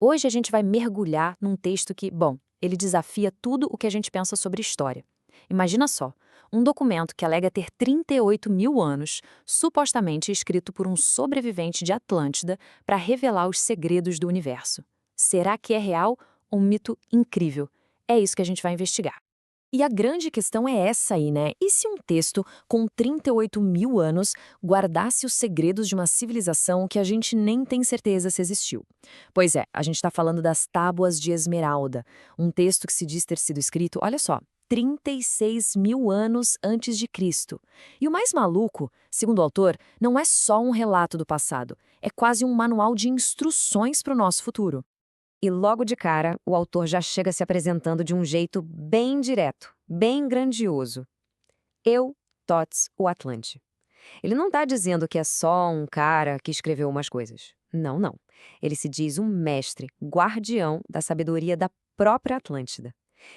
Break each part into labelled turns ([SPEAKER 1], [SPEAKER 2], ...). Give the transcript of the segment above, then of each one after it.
[SPEAKER 1] Hoje a gente vai mergulhar num texto que, bom, ele desafia tudo o que a gente pensa sobre história. Imagina só, um documento que alega ter 38 mil anos, supostamente escrito por um sobrevivente de Atlântida para revelar os segredos do universo. Será que é real ou um mito incrível? É isso que a gente vai investigar. E a grande questão é essa aí, né? E se um texto com 38 mil anos guardasse os segredos de uma civilização que a gente nem tem certeza se existiu? Pois é, a gente está falando das Tábuas de Esmeralda, um texto que se diz ter sido escrito, olha só, 36 mil anos antes de Cristo. E o mais maluco, segundo o autor, não é só um relato do passado, é quase um manual de instruções para o nosso futuro. E logo de cara, o autor já chega se apresentando de um jeito bem direto, bem grandioso. Eu, Tots, o Atlante. Ele não está dizendo que é só um cara que escreveu umas coisas. Não, não. Ele se diz um mestre, guardião da sabedoria da própria Atlântida.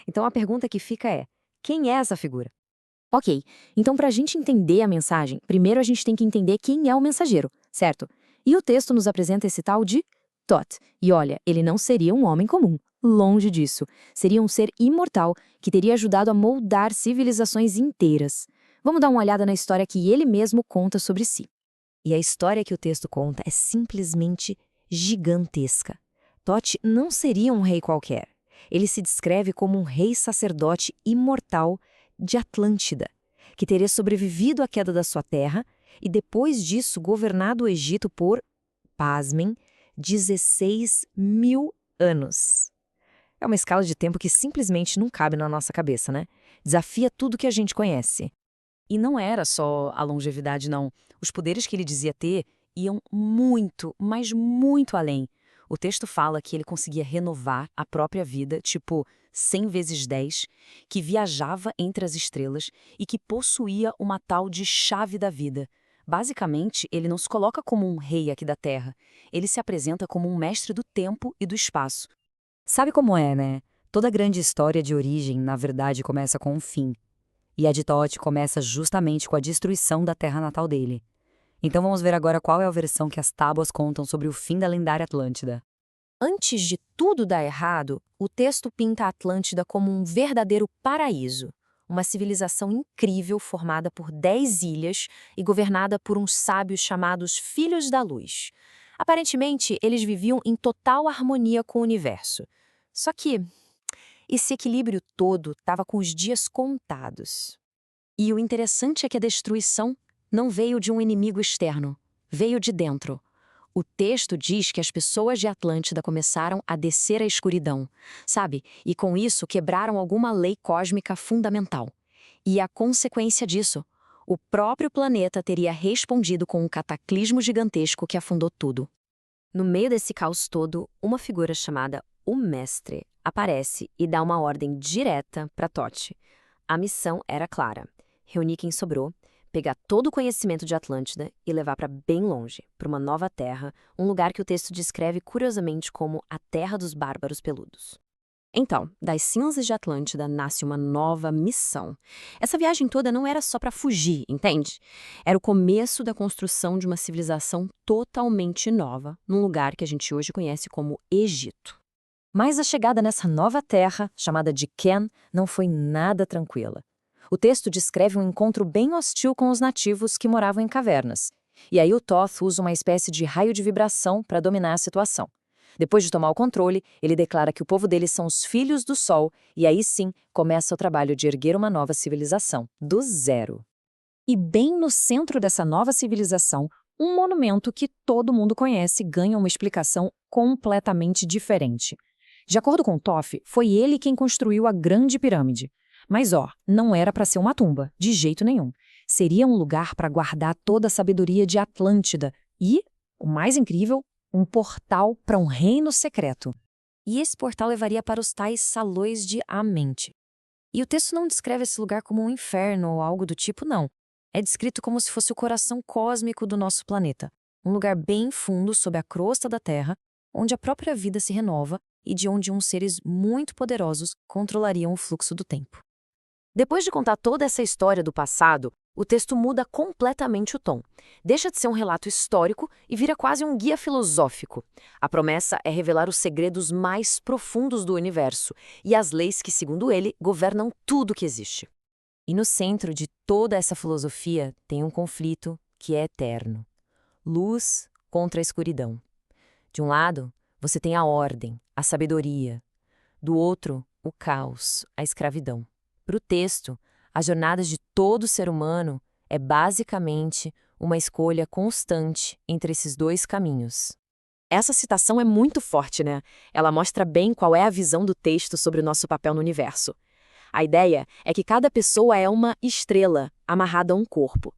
[SPEAKER 1] Então a pergunta que fica é: quem é essa figura? Ok, então para a gente entender a mensagem, primeiro a gente tem que entender quem é o mensageiro, certo? E o texto nos apresenta esse tal de Thoth. E olha, ele não seria um homem comum. Longe disso. Seria um ser imortal que teria ajudado a moldar civilizações inteiras. Vamos dar uma olhada na história que ele mesmo conta sobre si. E a história que o texto conta é simplesmente gigantesca. Thoth não seria um rei qualquer. Ele se descreve como um rei sacerdote imortal de Atlântida, que teria sobrevivido à queda da sua terra e depois disso governado o Egito por, pasmem, 16 mil anos. É uma escala de tempo que simplesmente não cabe na nossa cabeça, né? Desafia tudo que a gente conhece. E não era só a longevidade, não. Os poderes que ele dizia ter iam muito, mas muito além. O texto fala que ele conseguia renovar a própria vida, tipo 100 vezes 10, que viajava entre as estrelas e que possuía uma tal de chave da vida. Basicamente, ele não se coloca como um rei aqui da Terra. Ele se apresenta como um mestre do tempo e do espaço. Sabe como é, né? Toda grande história de origem, na verdade, começa com um fim. E a de Thoth começa justamente com a destruição da terra natal dele. Então vamos ver agora qual é a versão que as tábuas contam sobre o fim da lendária Atlântida. Antes de tudo dar errado, o texto pinta a Atlântida como um verdadeiro paraíso. Uma civilização incrível formada por 10 ilhas e governada por uns sábios chamados Filhos da Luz. Aparentemente, eles viviam em total harmonia com o universo. Só que esse equilíbrio todo estava com os dias contados. E o interessante é que a destruição não veio de um inimigo externo, veio de dentro. O texto diz que as pessoas de Atlântida começaram a descer a escuridão, sabe? E com isso quebraram alguma lei cósmica fundamental. E a consequência disso, o próprio planeta teria respondido com um cataclismo gigantesco que afundou tudo. No meio desse caos todo, uma figura chamada o Mestre aparece e dá uma ordem direta para Thoth. A missão era clara: reunir quem sobrou, pegar todo o conhecimento de Atlântida e levar para bem longe, para uma nova terra, um lugar que o texto descreve curiosamente como a Terra dos Bárbaros Peludos. Então, das cinzas de Atlântida nasce uma nova missão. Essa viagem toda não era só para fugir, entende? Era o começo da construção de uma civilização totalmente nova, num lugar que a gente hoje conhece como Egito. Mas a chegada nessa nova terra, chamada de Ken, não foi nada tranquila. O texto descreve um encontro bem hostil com os nativos que moravam em cavernas. E aí o Thoth usa uma espécie de raio de vibração para dominar a situação. Depois de tomar o controle, ele declara que o povo deles são os filhos do Sol, e aí sim começa o trabalho de erguer uma nova civilização, do zero. E bem no centro dessa nova civilização, um monumento que todo mundo conhece ganha uma explicação completamente diferente. De acordo com Thoth, foi ele quem construiu a Grande Pirâmide. Mas não era para ser uma tumba, de jeito nenhum. Seria um lugar para guardar toda a sabedoria de Atlântida e, o mais incrível, um portal para um reino secreto. E esse portal levaria para os tais salões de Amente. E o texto não descreve esse lugar como um inferno ou algo do tipo, não. É descrito como se fosse o coração cósmico do nosso planeta. Um lugar bem fundo sob a crosta da Terra, onde a própria vida se renova e de onde uns seres muito poderosos controlariam o fluxo do tempo. Depois de contar toda essa história do passado,
[SPEAKER 2] O texto muda completamente o tom. Deixa de ser um relato histórico e vira quase um guia filosófico. A promessa é revelar os segredos mais profundos do universo e as leis que, segundo ele, governam tudo que existe. E no centro de toda essa filosofia tem um conflito que é eterno: luz contra a escuridão. De um lado, você tem a ordem, a sabedoria. Do outro, o caos, a escravidão. Para o texto, a jornada de todo ser humano é basicamente uma escolha constante entre esses dois caminhos. Essa citação é muito forte, né? Ela mostra bem qual é a visão do texto sobre o nosso papel no universo. A ideia é que cada pessoa é uma estrela amarrada a um corpo.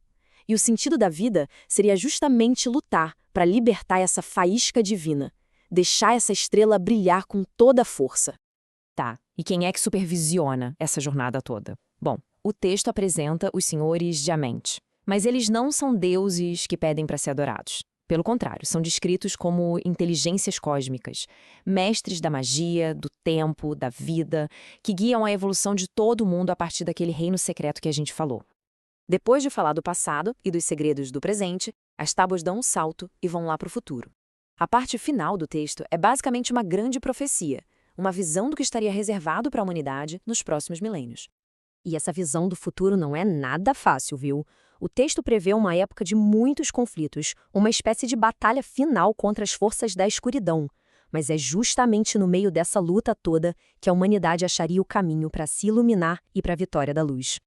[SPEAKER 2] E o sentido da vida seria justamente lutar para libertar essa faísca divina, deixar essa estrela brilhar com toda a força. Tá, e quem é que supervisiona essa jornada toda? Bom, o texto apresenta os senhores de Amente, mas eles não são deuses que pedem para ser adorados. Pelo contrário, são descritos como inteligências cósmicas, mestres da magia, do tempo, da vida, que guiam a evolução de todo mundo a partir daquele reino secreto que a gente falou. Depois de falar do passado e dos segredos do presente, as tábuas dão um salto e vão lá para o futuro. A parte final do texto é basicamente uma grande profecia, uma visão do que estaria reservado para a humanidade nos próximos milênios. E essa visão do futuro não é nada fácil, viu? O texto prevê uma época de muitos conflitos, uma espécie de batalha final contra as forças da escuridão. Mas é justamente no meio dessa luta toda que a humanidade acharia o caminho para se iluminar e para a vitória da luz.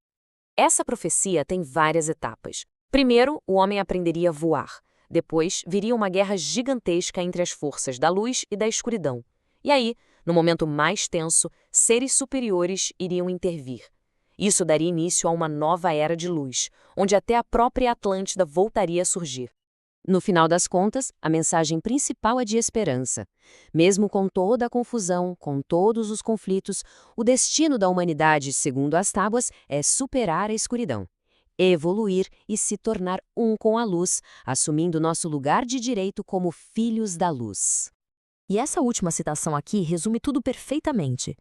[SPEAKER 2] Essa profecia tem várias etapas. Primeiro, o homem aprenderia a voar. Depois, viria uma guerra gigantesca entre as forças da luz e da escuridão. E aí, no momento mais tenso, seres superiores iriam intervir. Isso daria início a uma nova era de luz, onde até a própria Atlântida voltaria a surgir. No final das contas, a mensagem principal é de esperança. Mesmo com toda a confusão, com todos os conflitos, o destino da humanidade, segundo as tábuas, é superar a escuridão, evoluir e se tornar um com a luz, assumindo nosso lugar de direito como filhos da luz. E essa última citação aqui resume tudo perfeitamente.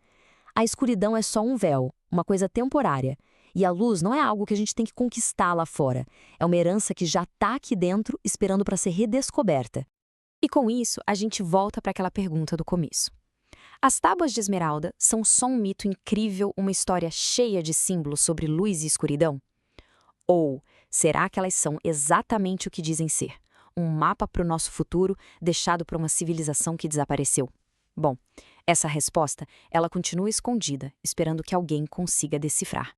[SPEAKER 2] A escuridão é só um véu, uma coisa temporária. E a luz não é algo que a gente tem que conquistar lá fora. É uma herança que já está aqui dentro, esperando para ser redescoberta. E com isso, a gente volta para aquela pergunta do começo. As tábuas de Esmeralda são só um mito incrível, uma história cheia de símbolos sobre luz e escuridão? Ou será que elas são exatamente o que dizem ser? Um mapa para o nosso futuro, deixado por uma civilização que desapareceu? Bom, essa resposta, ela continua escondida, esperando que alguém consiga decifrar.